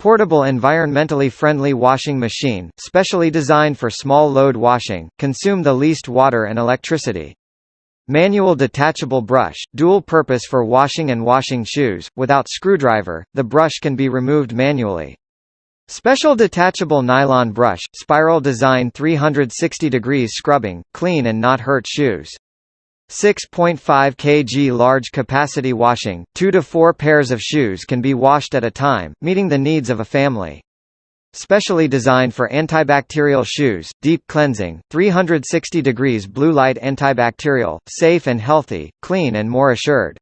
Portable environmentally friendly washing machine, specially designed for small load washing, consume the least water and electricity. Manual detachable brush, dual purpose for washing and washing shoes. Without screwdriver, the brush can be removed manually. Special detachable nylon brush, spiral design 360 degrees scrubbing, clean and not hurt shoes. 6.5 kg large capacity washing, 2 to 4 pairs of shoes can be washed at a time, meeting the needs of a family. Specially designed for antibacterial shoes, deep cleansing, 360 degrees blue light antibacterial, safe and healthy, clean and more assured.